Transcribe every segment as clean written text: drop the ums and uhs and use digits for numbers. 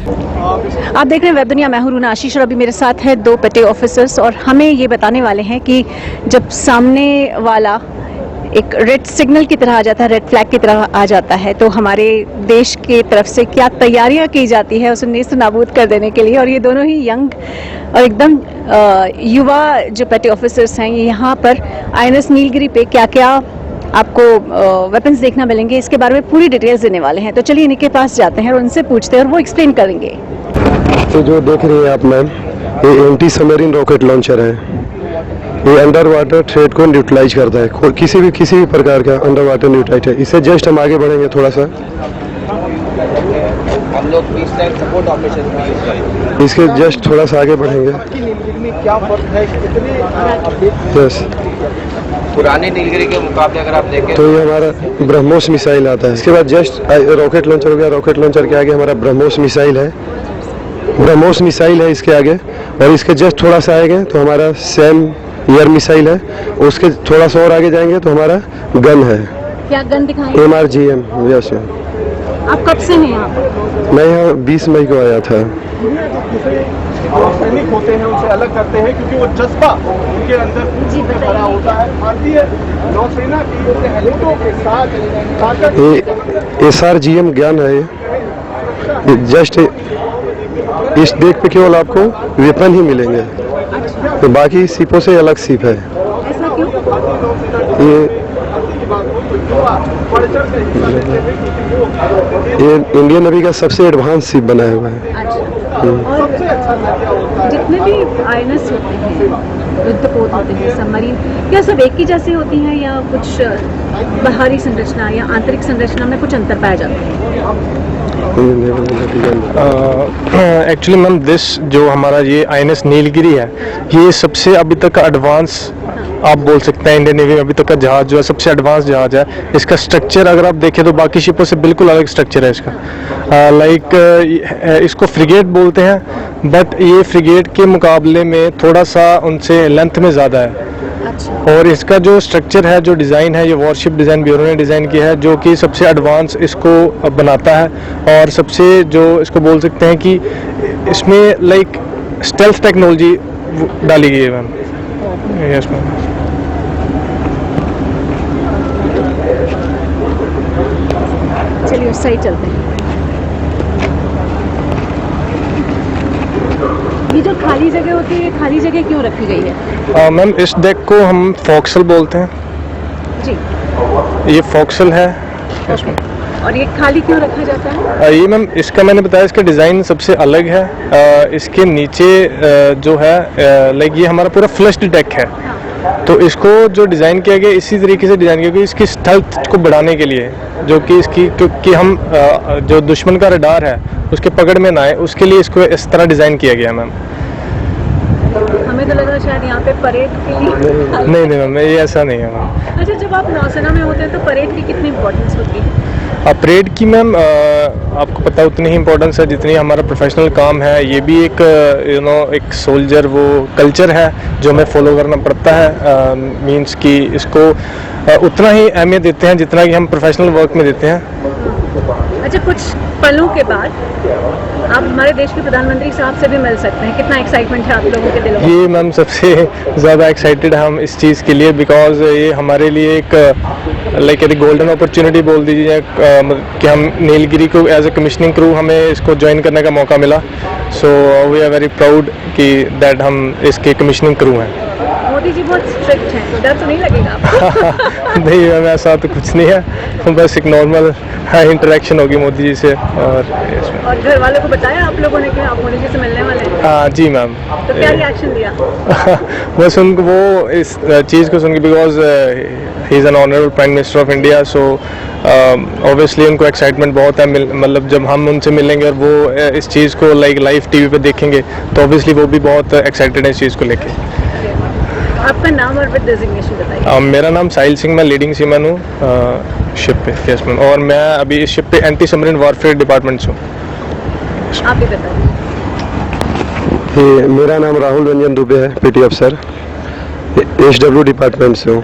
आप देख रहे हैं वेब दुनिया, मैं हूं रूना आशीष और अभी मेरे साथ है दो पेटे ऑफिसर्स और हमें ये बताने वाले हैं कि जब सामने वाला एक रेड सिग्नल की तरह आ जाता है, रेड फ्लैग की तरह आ जाता है, तो हमारे देश की तरफ से क्या तैयारियां की जाती है उसे नेस्त नाबूद कर देने के लिए। और ये दोनों ही यंग और एकदम युवा जो पेटे ऑफिसर्स हैं, ये यहाँ पर INS नीलगिरी पे क्या क्या आपको वेपन्स देखना मिलेंगे, इसके बारे में पूरी डिटेल्स देने वाले हैं। तो चलिए इनके पास जाते हैं और उनसे पूछते हैं और वो एक्सप्लेन करेंगे। तो जो देख रही हैं आप मैम, ये एंटी सबमरीन रॉकेट लॉन्चर है। ये अंडर वाटर थ्रेट को न्यूट्रलाइज करता है, किसी भी प्रकार का अंडर वाटर न्यूट्रलाइज है। इससे जस्ट हम आगे बढ़ेंगे थोड़ा सा, हम लोग पीस लाइन सपोर्ट ऑपरेशन में यूज करेंगे। इसके जस्ट थोड़ा सा आगे बढ़ेंगे। नीलगिरी में क्या फर्क है, कितने अपडेट यस, पुराने नीलगिरी के मुकाबले अगर आप देखें तो ये हमारा ब्रह्मोस मिसाइल आता है। इसके बाद जस्ट रॉकेट लॉन्चर हो गया। रॉकेट लॉन्चर के आगे हमारा ब्रह्मोस मिसाइल है। ब्रह्मोस मिसाइल है इसके आगे, और इसके जस्ट थोड़ा सा आगे तो हमारा सैम एयर मिसाइल है। उसके थोड़ा सा और आगे जाएंगे तो हमारा गन है, क्या गन दिखाएंगे? MRGM। यस, आप कब से हैं यहाँ पर? मैं यहाँ 20 मई को आया था। सैनिक होते हैं उनसे अलग करते हैं, क्योंकि वो जज्बा उनके अंदर भरा होता है। भारतीय नौसेना की सैनिकों के साथ ताकत ये SRGM ज्ञान है। ये जस्ट इस डेक पे केवल आपको वेपन ही मिलेंगे, तो बाकी सीपों से अलग सीप है। ऐसा क्यों? ये इंडियन नेवी का सबसे एडवांस शिप बनाया हुआ है। और जितने भी INS होते हैं, युद्धपोत होते हैं, सबमरीन, क्या सब एक ही जैसे होती हैं या कुछ बाहरी संरचना या आंतरिक संरचना में कुछ अंतर पाया जाता है? एक्चुअली मैम जो हमारा ये INS नीलगिरी है, ये सबसे अभी तक का एडवांस आप बोल सकते हैं इंडियन नेवी में अभी तक का जहाज जो है सबसे एडवांस जहाज है। इसका स्ट्रक्चर अगर आप देखें तो बाकी शिपों से बिल्कुल अलग स्ट्रक्चर है इसका। इसको फ्रिगेट बोलते हैं, बट ये फ्रिगेट के मुकाबले में थोड़ा सा उनसे लेंथ में ज़्यादा है। और इसका जो स्ट्रक्चर है, जो डिज़ाइन है, ये वॉरशिप डिज़ाइन ब्यूरो ने डिज़ाइन किया है, जो कि सबसे एडवांस इसको बनाता है। और सबसे जो इसको बोल सकते हैं कि इसमें स्टेल्थ टेक्नोलॉजी डाली गई है मैम। Yes ma'am. चलिए उस साइड चलते हैं। ये जो खाली जगह होती है, ये खाली जगह क्यों रखी गई है? मैम इस डेक को हम फोक्सल बोलते हैं जी। ये फोक्सल है। और ये खाली क्यों रखा जाता है? ये मैम इसका मैंने बताया, इसका डिज़ाइन सबसे अलग है। इसके नीचे जो है ये हमारा पूरा फ्लश्ड डेक है, तो इसको जो डिज़ाइन किया गया इसी तरीके से डिज़ाइन किया गया इसकी स्टेल्थ को बढ़ाने के लिए, जो कि इसकी क्योंकि हम जो दुश्मन का रडार है उसके पकड़ में ना आए, उसके लिए इसको इस तरह डिज़ाइन किया गया मैम। हमें तो लगा शायद यहाँ पे परेड के लिए। नहीं मैम, ये ऐसा नहीं है मैम। अच्छा, जब आप नौसेना में होते हैं तो परेड की कितनी इम्पोर्टेंस होती है? परेड की मैम आपको पता उतनी ही इम्पोर्टेंस है जितनी हमारा प्रोफेशनल काम है। ये भी एक एक सोल्जर वो कल्चर है जो हमें फॉलो करना पड़ता है। मींस कि इसको उतना ही अहमियत देते हैं जितना कि हम प्रोफेशनल वर्क में देते हैं। अच्छा, कुछ पलों के बाद आप हमारे देश के प्रधानमंत्री साहब से भी मिल सकते हैं। कितना एक्साइटमेंट है आप लोगों के दिलों में? ये मैम सबसे ज़्यादा एक्साइटेड है हम इस चीज़ के लिए, बिकॉज ये हमारे लिए एक गोल्डन अपॉर्चुनिटी बोल दीजिए कि हम नीलगिरी को एज ए कमिश्निंग क्रू हमें इसको ज्वाइन करने का मौका मिला। So we are very proud कि दैट हम इसके कमिश्निंग क्रू हैं। मोदी जी बहुत स्ट्रिक्ट हैं, डर तो नहीं लगेगा आपको? नहीं मैम, ऐसा तो कुछ नहीं है, बस एक नॉर्मल इंटरेक्शन होगी मोदी जी से। और घर वालों को बताया आप लोगों ने कि आप मोदी जी से मिलने वाले हैं? हाँ जी मैम। तो क्या रिएक्शन दिया? बस उनको वो इस चीज़ को सुन के, because he is an honourable prime minister of India, so obviously उनको एक्साइटमेंट बहुत है। मतलब जब हम उनसे मिलेंगे और वो इस चीज़ को लाइव टीवी पे देखेंगे तो ऑब्वियसली वो भी बहुत एक्साइटेड है इस चीज़ को लेके। आपका नाम और विद डेजिग्नेशन बताइए। मेरा नाम साहिल सिंह, मैं लीडिंग सीमैन हूँ शिप पे। यस मैम, और मैं अभी इस शिप पे एंटी सबमरीन वॉरफेयर डिपार्टमेंट से हूँ। आप भी बताइए। मेरा नाम राहुल रंजन दुबे है, PT अफसर, SW डिपार्टमेंट से हूँ।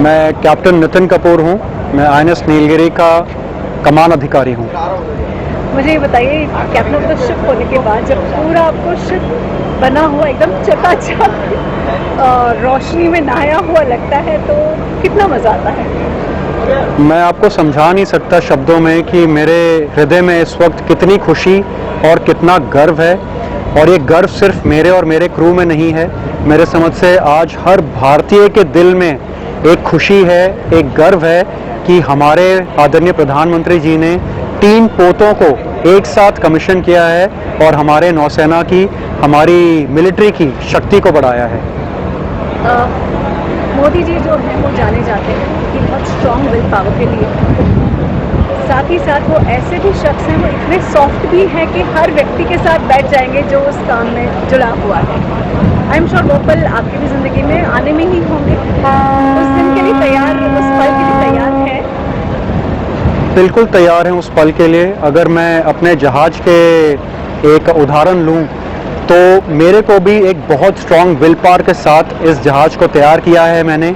मैं कैप्टन नितिन कपूर हूँ। मैं INS नीलगिरी का कमान अधिकारी हूँ। मुझे ये बताइए, कैप्टन ऑफ द शिप होने के बाद जब पूरा आपको शिप बना हुआ एकदम चकाचक रोशनी में नहाया हुआ लगता है तो कितना मज़ा आता है? मैं आपको समझा नहीं सकता शब्दों में कि मेरे हृदय में इस वक्त कितनी खुशी और कितना गर्व है। और ये गर्व सिर्फ मेरे और मेरे क्रू में नहीं है, मेरे समझ से आज हर भारतीय के दिल में एक खुशी है, एक गर्व है कि हमारे आदरणीय प्रधानमंत्री जी ने 3 पोतों को एक साथ कमीशन किया है और हमारे नौसेना की, हमारी मिलिट्री की शक्ति को बढ़ाया है। मोदी जी जो हैं वो जाने जाते हैं कि बहुत स्ट्रॉन्ग विल पावर के लिए, साथ ही साथ वो ऐसे भी शख्स हैं, वो इतने सॉफ्ट भी हैं कि हर व्यक्ति के साथ बैठ जाएंगे जो उस काम में जुड़ा हुआ है। आई एम श्योर वो पल आपकी भी ज़िंदगी में आने में ही होंगे। उस दिन के लिए तैयार, उस पल के लिए तैयार हैं? बिल्कुल तैयार हैं उस पल के लिए। अगर मैं अपने जहाज़ के एक उदाहरण लूं तो मेरे को भी एक बहुत स्ट्रॉन्ग विल पावर के साथ इस जहाज़ को तैयार किया है मैंने,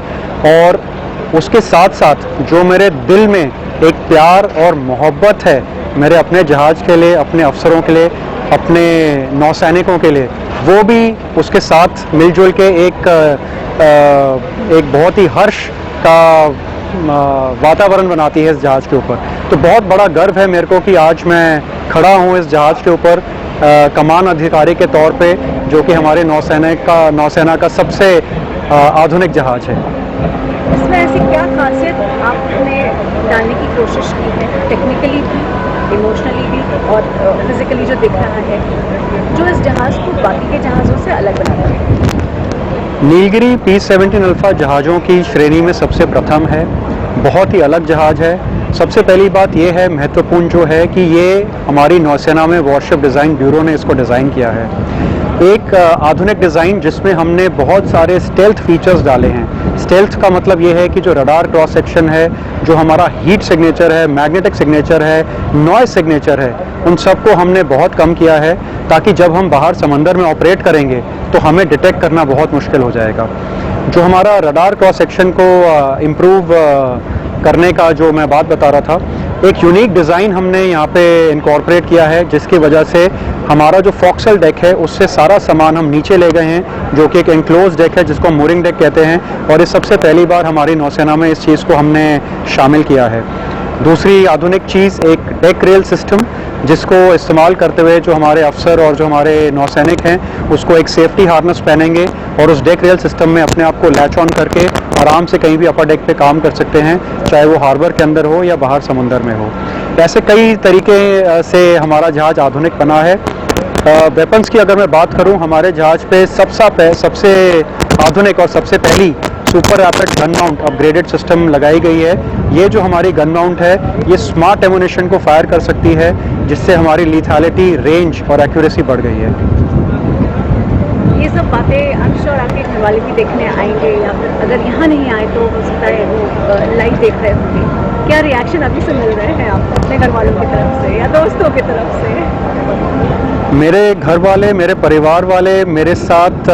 और उसके साथ साथ जो मेरे दिल में एक प्यार और मोहब्बत है मेरे अपने जहाज़ के लिए, अपने अफसरों के लिए, अपने नौसैनिकों के लिए, वो भी उसके साथ मिलजुल के एक बहुत ही हर्ष का वातावरण बनाती है इस जहाज़ के ऊपर। तो बहुत बड़ा गर्व है मेरे को कि आज मैं खड़ा हूँ इस जहाज़ के ऊपर कमान अधिकारी के तौर पे, जो कि हमारे नौसेना का सबसे आधुनिक जहाज़ है। इसमें ऐसी क्या खासियत आपने डालने की कोशिश की है, टेक्निकली भी, इमोशनली भी और फिजिकली जो दिख रहा है, जो इस जहाज़ को बाकी के जहाज़ों से अलग बनाता है? नीलगिरी P-17 अल्फा जहाज़ों की श्रेणी में सबसे प्रथम है, बहुत ही अलग जहाज़ है। सबसे पहली बात ये है, महत्वपूर्ण जो है, कि ये हमारी नौसेना में वॉरशिप डिज़ाइन ब्यूरो ने इसको डिज़ाइन किया है। एक आधुनिक डिज़ाइन जिसमें हमने बहुत सारे स्टेल्थ फीचर्स डाले हैं। स्टेल्थ का मतलब ये है कि जो रडार क्रॉस सेक्शन है, जो हमारा हीट सिग्नेचर है, मैग्नेटिक सिग्नेचर है, नॉइज़ सिग्नेचर है, उन सबको हमने बहुत कम किया है ताकि जब हम बाहर समंदर में ऑपरेट करेंगे तो हमें डिटेक्ट करना बहुत मुश्किल हो जाएगा। जो हमारा रडार क्रॉस सेक्शन को इम्प्रूव करने का जो मैं बात बता रहा था, एक यूनिक डिज़ाइन हमने यहाँ पे इनकॉर्पोरेट किया है, जिसकी वजह से हमारा जो फॉक्सल डेक है उससे सारा सामान हम नीचे ले गए हैं, जो कि एक एनक्लोज डेक है जिसको मूरिंग डेक कहते हैं, और ये सबसे पहली बार हमारी नौसेना में इस चीज़ को हमने शामिल किया है। दूसरी आधुनिक चीज़ एक डेक रेल सिस्टम, जिसको इस्तेमाल करते हुए जो हमारे अफसर और जो हमारे नौसैनिक हैं उसको एक सेफ्टी हार्नेस पहनेंगे और उस डेक रेल सिस्टम में अपने आप को लैच ऑन करके आराम से कहीं भी अपर डेक पे काम कर सकते हैं, चाहे वो हार्बर के अंदर हो या बाहर समुंदर में हो। ऐसे कई तरीके से हमारा जहाज़ आधुनिक बना है। वेपन्स की अगर मैं बात करूं, हमारे जहाज़ पे सबसे आधुनिक और सबसे पहली super rapid gun mount upgraded system लगाई गई है। ये जो हमारी गन माउंट है, ये स्मार्ट एमुनेशन को फायर कर सकती है, जिससे हमारी लीथैलिटी, रेंज और एक्यूरेसी बढ़ गई है। ये सब बातें आई एम श्योर आपके घर वाले भी देखने आएंगे, या फिर अगर यहाँ नहीं आए तो हो सकता है वो लाइव देख रहे होंगे। क्या रिएक्शन अभी से मिल रहे हैं आपको अपने घर वालों की तरफ से या दोस्तों की तरफ से? मेरे घर वाले, मेरे परिवार वाले मेरे साथ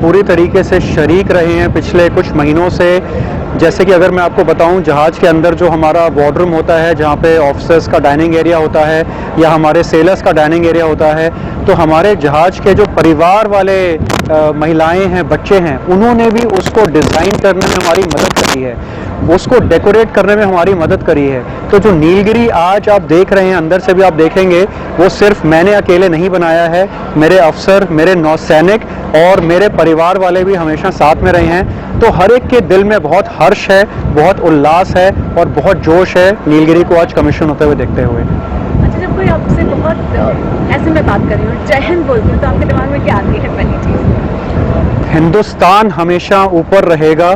पूरी तरीके से शरीक रहे हैं पिछले कुछ महीनों से। जैसे कि अगर मैं आपको बताऊं, जहाज़ के अंदर जो हमारा वार्डरूम होता है, जहां पे ऑफिसर्स का डाइनिंग एरिया होता है या हमारे सेलर्स का डाइनिंग एरिया होता है, तो हमारे जहाज़ के जो परिवार वाले महिलाएं हैं, बच्चे हैं, उन्होंने भी उसको डिज़ाइन करने में हमारी मदद करी है, उसको डेकोरेट करने में हमारी मदद करी है। तो जो नीलगिरी आज आप देख रहे हैं, अंदर से भी आप देखेंगे, वो सिर्फ मैंने अकेले नहीं बनाया है। मेरे अफसर, मेरे नौसैनिक और मेरे परिवार वाले भी हमेशा साथ में रहे हैं। तो हर एक के दिल में बहुत हर्ष है, बहुत उल्लास है और बहुत जोश है नीलगिरी को आज कमीशन होते हुए देखते हुए। अच्छा, जब कोई आपसे बहुत ऐसे में बात कर रही हूँ, जय हिंद बोलती हूँ, तो आपके दिमाग में क्या आती है पहली चीज़? हिंदुस्तान हमेशा ऊपर रहेगा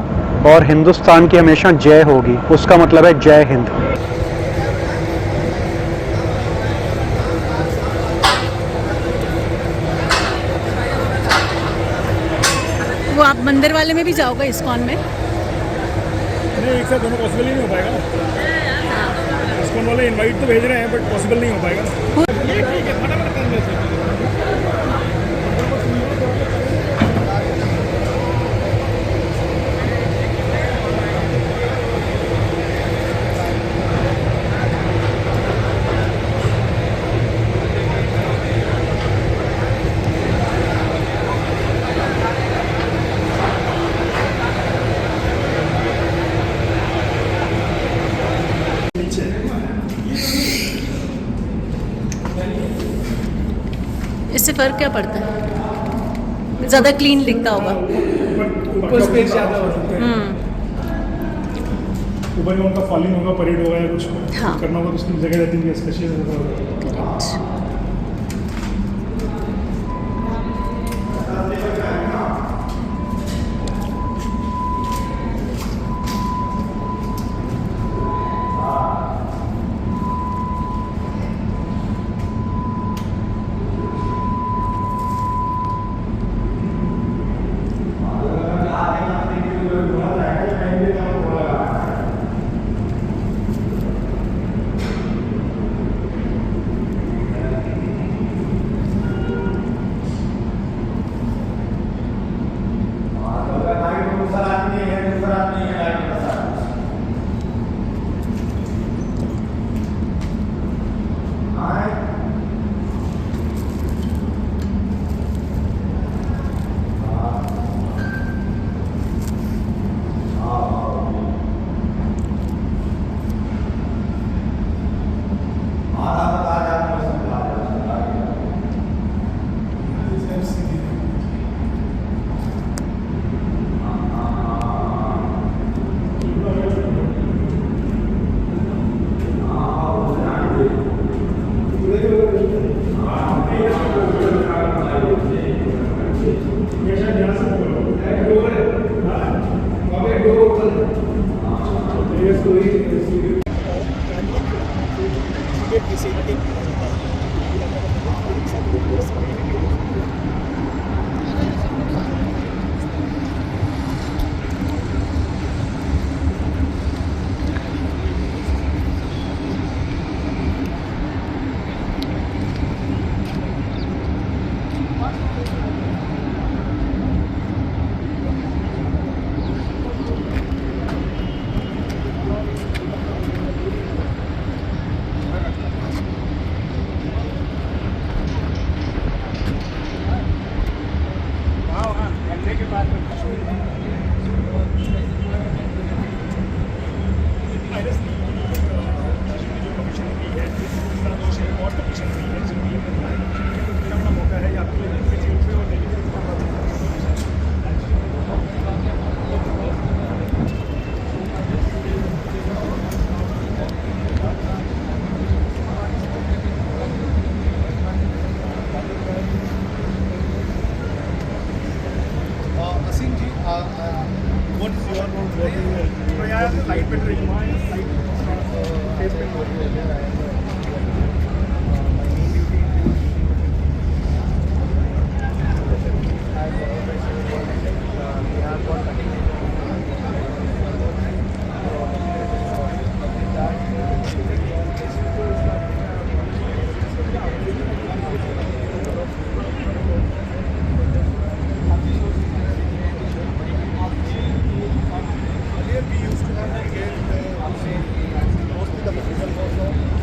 और हिंदुस्तान की हमेशा जय होगी। उसका मतलब है जय हिंद। वो आप मंदिर वाले में भी जाओगे, इस्कॉन में? नहीं, एक साथ दोनों पॉसिबल ही नहीं हो पाएगा ना। इस्कॉन वाले इनवाइट तो भेज रहे हैं, बट पॉसिबल नहीं हो पाएगा ना। ठीक है, फटाफट कर लेते हैं। इससे फ़र्क क्या पड़ता है? ज़्यादा क्लीन दिखता होगा। ऊपर स्पेस ज़्यादा हो सकता है, ऊपर में उनका फॉलिंग होगा, परेड होगा या कुछ हाँ। करना होगा तो उसकी जगह रहती है स्पेशल होगा। Correct. Asim ji, what is your role working with? So yeah, light painting, face paint working here. My main duty is we have got cutting. Earlier we used to have brigade, mostly the material was